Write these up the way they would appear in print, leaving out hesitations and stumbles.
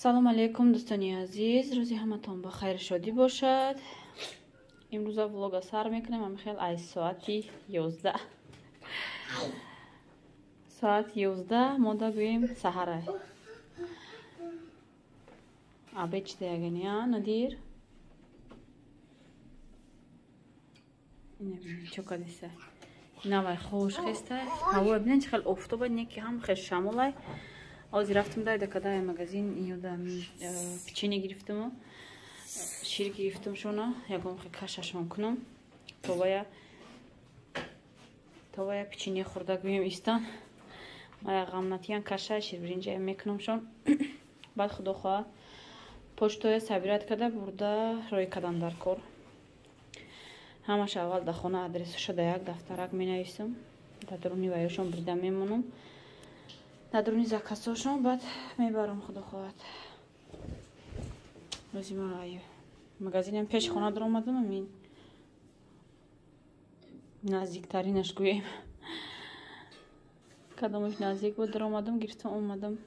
салом алейкум дӯстони азиз, рӯзи ҳаматон ба хайр шодӣ бошад. имрӯза влога сар мекунем. Амихел ай соати 11 соат 11 мода гӯем саҳара абед чида ягания надир чокадиса инавай хуш хеста ҳаво бинен чӣ хел офтоба неки ҳам хел шамолай. Ози рафтам дайда кадай магазин ёда печенье гирифтам, шир гирифтам шуна ягон хе кашашон кунам. Товая печенье хурда гӯем истан. Мая ғамнатиян каша шир бринҷа мекунам шон. Баъд худо хоҳад почтоя сабират када бурда рой кадам дар кор. Ҳамаш аввал да хона адресоша да як дафтарак менависам. Дадруни ваёшон брида мемонам. Дадруни заказошон баъд мебарам худо хоҳад. Рӯзи ма магазинам пеши хона даромадам. Амин наздиктаринаш гӯем. Кадомаш наздик буд даромадам гирифтам омадам.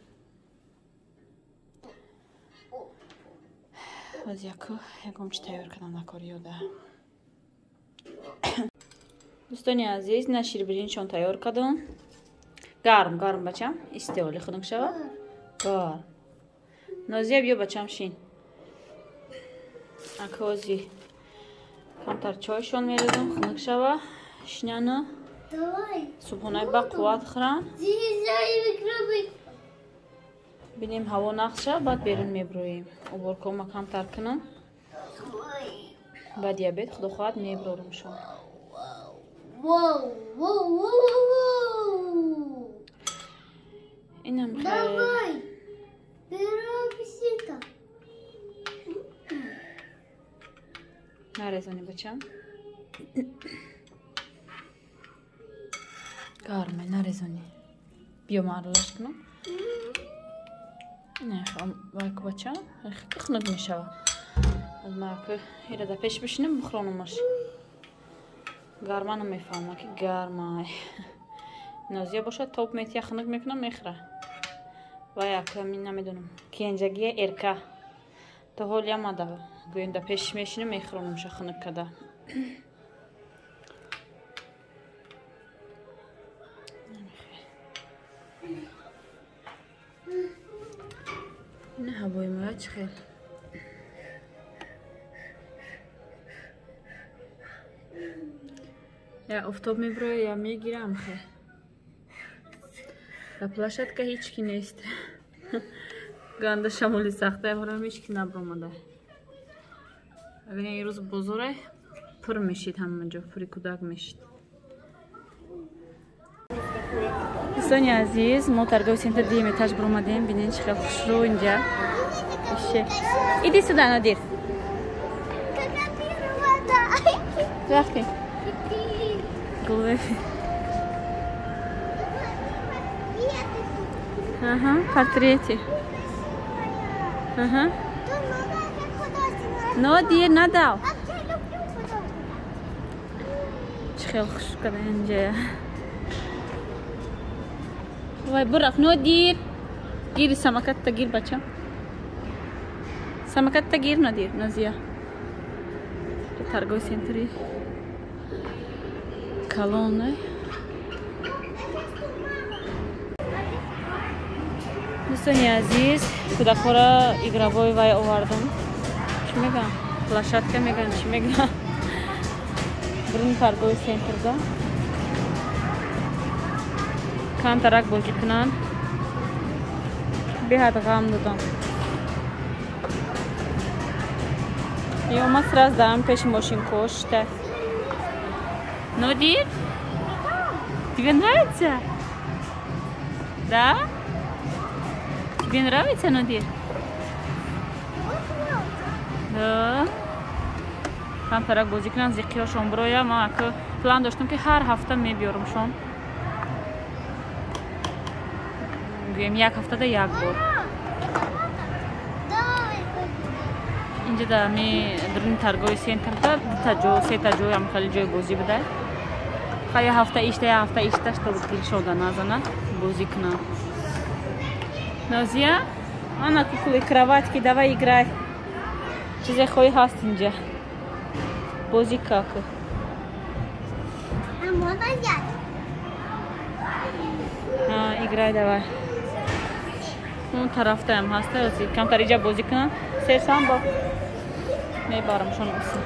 Аз ягом чи тайёр кардам на кор ёда. дӯстони азиз на ширбиринчон тайёр кардам. Гарм бачам истеоли худам шава. Гарм. Нозия бё бачам шин. Акози камтар чойшон мерезам хунук шава. Шиняна. Субҳонай ба қувват хӯран. Бинем ҳаво нақс шава, баъд берун меброем. Уборкома камтар кунам. Баъд диабет худо хоҳад меброрам шон. Инам Давай. Берабисита. нарезани бачам. Гарме нарезани. Биё марлаш кунам. Не хам вайк бачам. Хунук мешава. Аз мак ира да пеш бишинем бухронамаш. Гарма намефаҳмам ки гарма. Нозия бошад топ метия хунук мекунам мехӯра. Ва як мин намедонам кенҷагия эрка то ҳоли амада гӯем да пеш мешинем мехӯронам ша хунук када. ина ҳавои моя чӣ хел я офтоб меброя я мегирам хе да плашадка ҳеч ки нест. Ганда шамоли сахта ҳорам ҳеч ки набромада. Агар ин рӯз бозоре пур мешид ҳама ҷо пури кӯдак мешид. дӯстони азиз мо торговый центр дим этаж бромадем. Бинен чӣ хел хушрӯ инҷа. иди сюда надир. Вақти Ага, портрети. Ага. Нодир надал. Чӣ хел хуш када инҷа. Вай бураф нодир. Гир самакатта гир бачам. Самакатта гир надир Назия. Торговый центри. Колонны. дӯстони азиз кӯдакҳоро игравои вай овардам. Чӣ мегӯям? Площадка мегӯям чӣ мегӯям? Бирин торговый центрда камтарак бозӣ кунанд. Беҳад ғам додам. И омад сраз даам пеши мошин кошта. Нодир? Тебе нравится? Да? Тебе нравится, Нодир? Да. Камтарак бозӣ кунанд зиқиёшон броя. Ман план доштам ки ҳар ҳафта мебиёрам шон. Гӯем як ҳафтада як бор. инҷа да дуруни торговый центрда сета ҷой ам хеле ҷои бозӣ буда. Хая ҳафта ишта я ҳафта ишташ то гилшода назана бозӣ кунанд. Нозия Анна, куклы, кроватки, давай играй. Чизе хой хаст инжа. Бози как. Играй давай. اون طرفته هم هسته کمتر اینجا بازی کنن سرسان با میبارمشون اصلا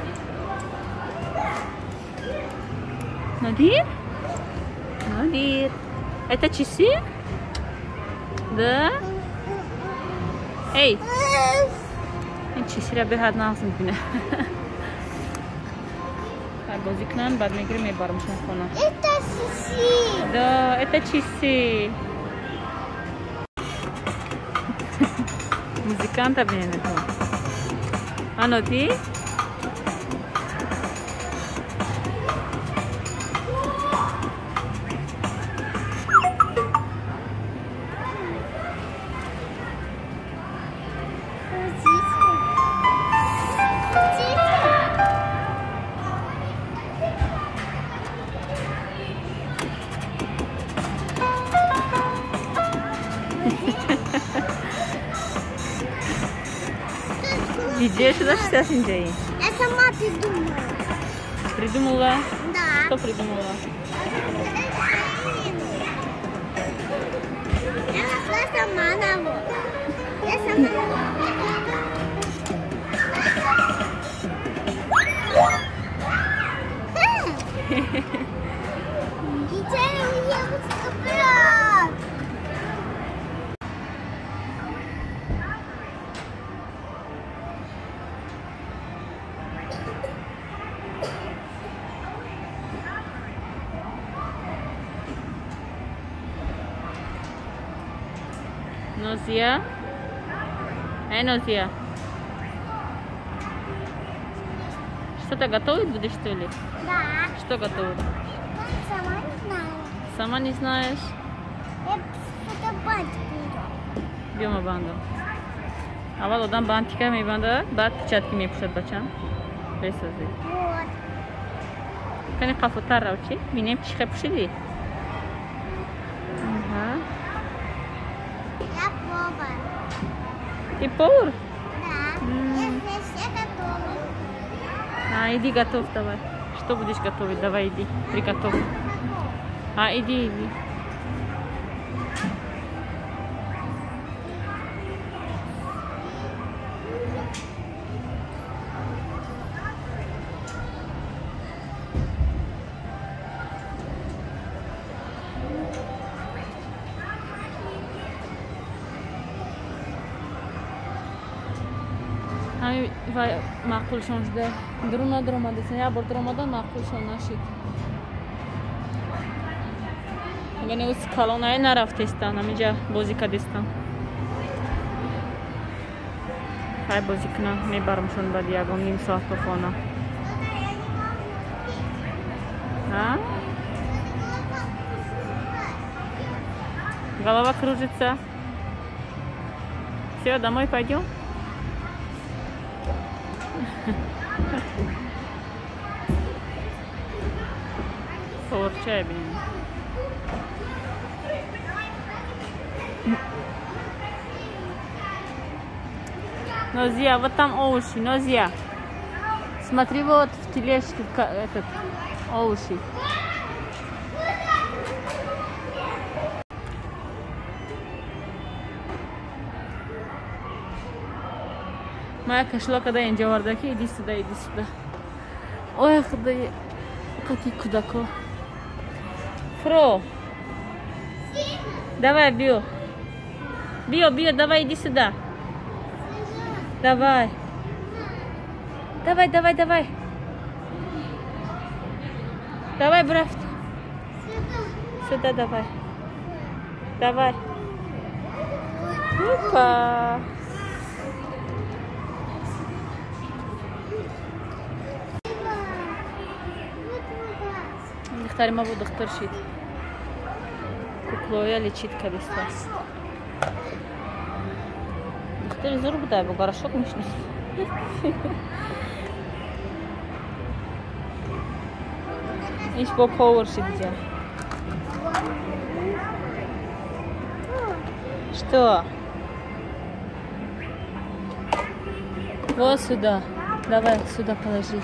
نادیر؟ نادیر это часы? Да? ای این چیزی را به حد نازم بینه بازی کنن بعد میگیره میبارمشون خونه это часы да это часы Muzikanta bine tu. Ano ti? Где сюда сейчас Индия? Я сама придумала. Придумала? Да. Что придумала? Я нашла сама навод. Я сама Теперь я буду копать. Нозия? Эй, Нозия. Что-то готовить будешь, что ли? Да. Что готовить? Сама не знаю. Сама не знаешь? Я что-то бантик беру. Бьем банду. Авал одам бантика мебанда, бад печатки мепушад бачам. Бесази. Вот. Кани кафутар раучи? Минем чихе пушили? Ага. Я повар. Ты повар? Да. Я здесь все готова. Иди готовь давай. Что будешь готовить? Давай иди, приготовь. Иди. و معقولشون شده درون آمده یه بار درون آمدن معقولشون نشید اگر نیوز کلانه نرفته استن همینجا بازی کردستن خیلی بازی کنم میبرمشون بعد یکم نیم ساعت به خانه голова кружится все домой пойдем Чай, блин. Нозия, вот там овощи, Нозия. Смотри, вот в тележке этот овощи. Моя кошла, когда я не вардаки, иди сюда. Ой, ходай, какие кудако. Фро. Давай, Био, давай, иди сюда. Давай. Давай, брат. Сюда давай. Опа. Дохтарима бу дохтар шид. Куклоя лечит кадистас. Дохтар зур будай, бу горошок мишни. Иш бо повар шидja. Что? Вот сюда. Давай сюда положи.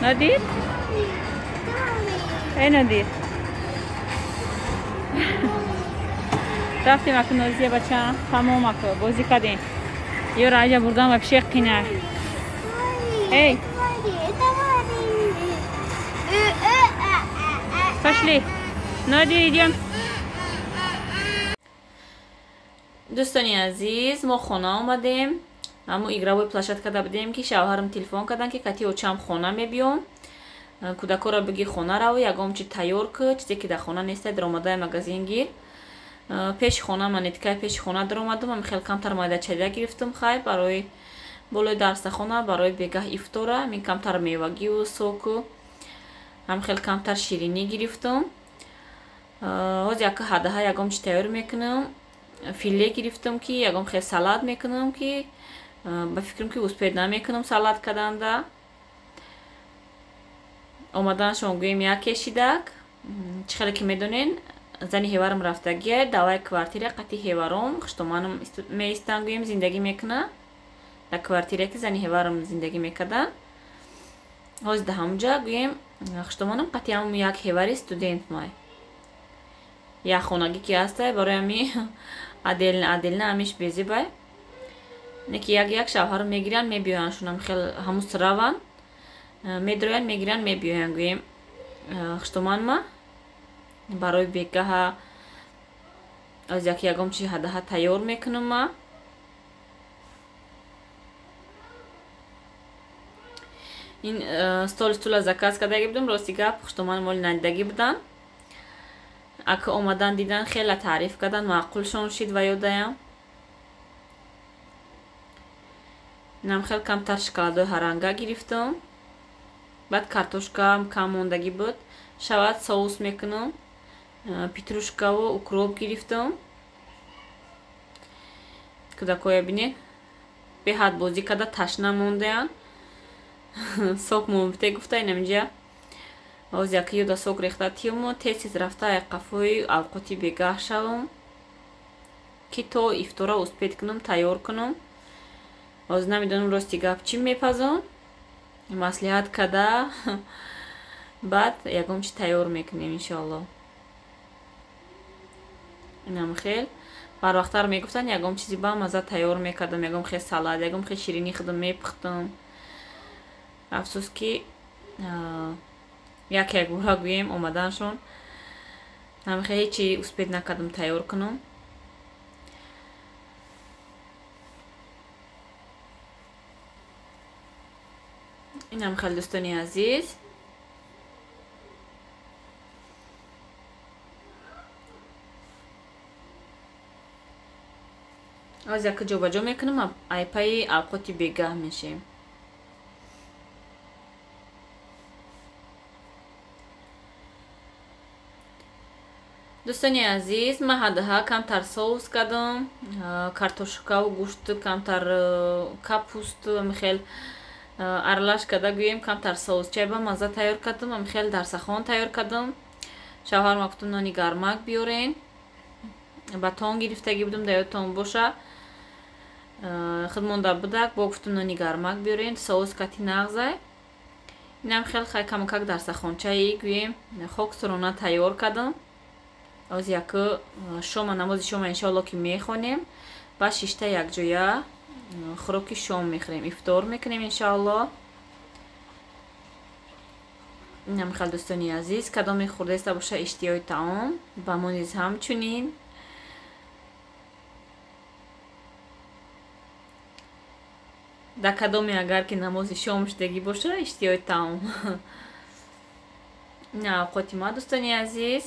Надир? Эй, Надир. رفتیم اکنون نازیه بچه هم تمام اکنون بازی کردیم یه راجع بردم و بشه قینه ای پشلی نادیر جان دوستانی عزیز ما خونه آمدیم اما ایگراوی پلاشت کرده بودیم که شوهرم تلفن کردن که کتی اوچم خونه میبیام کودکا را بگی خونه رو یکم چی تیار که چیزی که در خونه نیسته در آمده مگزین گیر پیش خونه من اتکای پیش خونه در آمدم هم خیلی کمتر مایده چیده گرفتم خیلی برای بالای درس خونه برای بگه افطاره من کمتر میوگی و سوکو هم خیلی کمتر شیرینی گرفتم از یک هده ها یکم چی تیار میکنم فیله گرفتم که یکم خیلی سالاد میکنم که با فکرم که اسپید نمیکنم سالاد کردنده омадан шон гуем як кешидак чихеле ки медонен зани ҳеварам рафтагия давай квартира қати ҳеварам хуштоманам меистан гуем зиндагӣ мекуна дар квартире ки зани ҳеварам зиндагӣ мекардан ҳоз да ҳамҷа гуем хуштоманам қати ҳам як ҳевари студент май як хонагӣ ки ҳастай барои ҳами аделна ҳамиш безибай неки як шавҳарам мегиран мебиёян шунам хел ҳамус раван медроян мегиран мебиёян гӯем хуштоманма барои бегаҳа аз ягом чи ҳадаҳа тайёр мекунам ма ин стула заказ кардаги будам рости гап хуштоман моли надидагӣ будан ака омадан дидан хеле таъриф кардан маъқулшон шид ва ёдаям инам хел камтар шоколадои ҳаранга гирифтам баъд картошкаам кам мондагӣ буд шавад соус мекунам петрушкаву укроп гирифтам кӯдакоя бинед беҳад бозӣ карда ташна мондаян сок момбите гуфта инамҷа оз яки ёда сок рехта тиюмо тез рафта қафои авқоти бегаҳ шавам ки то ифтора успед кунам тайёр кунам оз намедонам рости гап чӣ мепазон маслиҳат карда баъд ягом чи тайёр мекунем иншоалло инам хел барвақтар мегуфтан ягом чизи бамаза тайёр мекардам ягом хел салат ягом хел ширинӣ худам мепухтам афсус ки як бора гӯем омаданшон ҳам хел ҳечи успед накардам тайёр кунам инам хел дӯстони азиз аз яка ҷобаҷо мекунам айпаи авқоти бегаҳ мешем дӯстони азиз ман ҳадаҳа камтар соус кардам картошкаву гӯшту камтар капусту хел аралаш карда гӯем камтар соус чайба мазза тайёр кардам хел дарсахон тайёр кардам шавҳарам гуфтам нони гармак биёрен ба тон гирифтагӣ будам да ёдтон боша худмонда будак бо гуфтам нони гармак биёрен соус кати нағзай инам хел хай камакак дарсахончаи гӯем хоксорона тайёр кардам аз яка шома намози шома иншоалло ки мехонем ба шишта якҷоя خوراکی شام میخوریم افطار میکنیم انشاءالله اینم خیلی دوستانی عزیز کدام خورده است باشه اشتیاق طعام با ما نیز همچنین در کدامی اگر که نماز شام شدگی باشه اشتیاق طعام نه اوقات ما دوستانی عزیز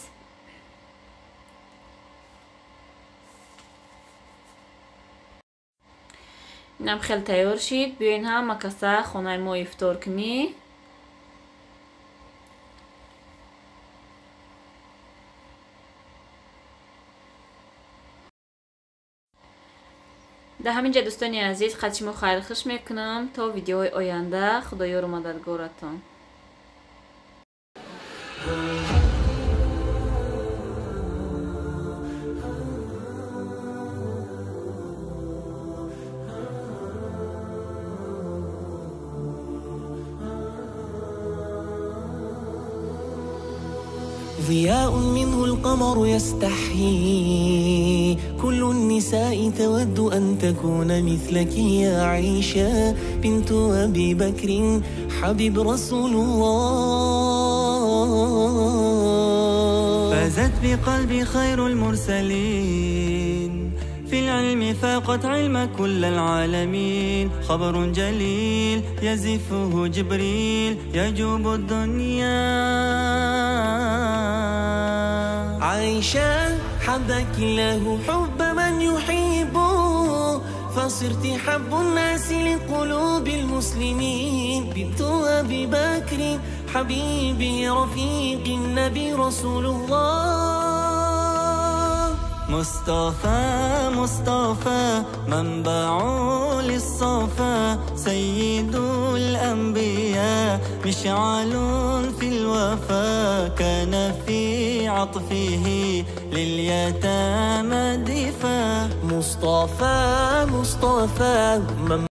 اینم خیلی تیار شید. بیاین هم مکسه خانه ما افطار کنی. در همینجا دوستانی عزیز خدمت شما خیر خوش میکنم تا ویدیوهای آینده. خدایار و مددگارتان. ضياء منه القمر يستحيي كل النساء تود أن تكون مثلك يا عائشة بنت أبي بكر حبيب رسول الله. فازت بقلبي خير المرسلين في العلم فاقت علم كل العالمين. خبر جليل يزفه جبريل يجوب الدنيا. عائشة حبك الله حب من يحب فصرت حب الناس لقلوب المسلمين. بنت أبي بكر حبيبي رفيق النبي رسول الله. مصطفى مصطفى منبع للصفا سيد الأنبياء مشعل في الوفا. كان في عطفه لليتامى دفا. مصطفى مصطفى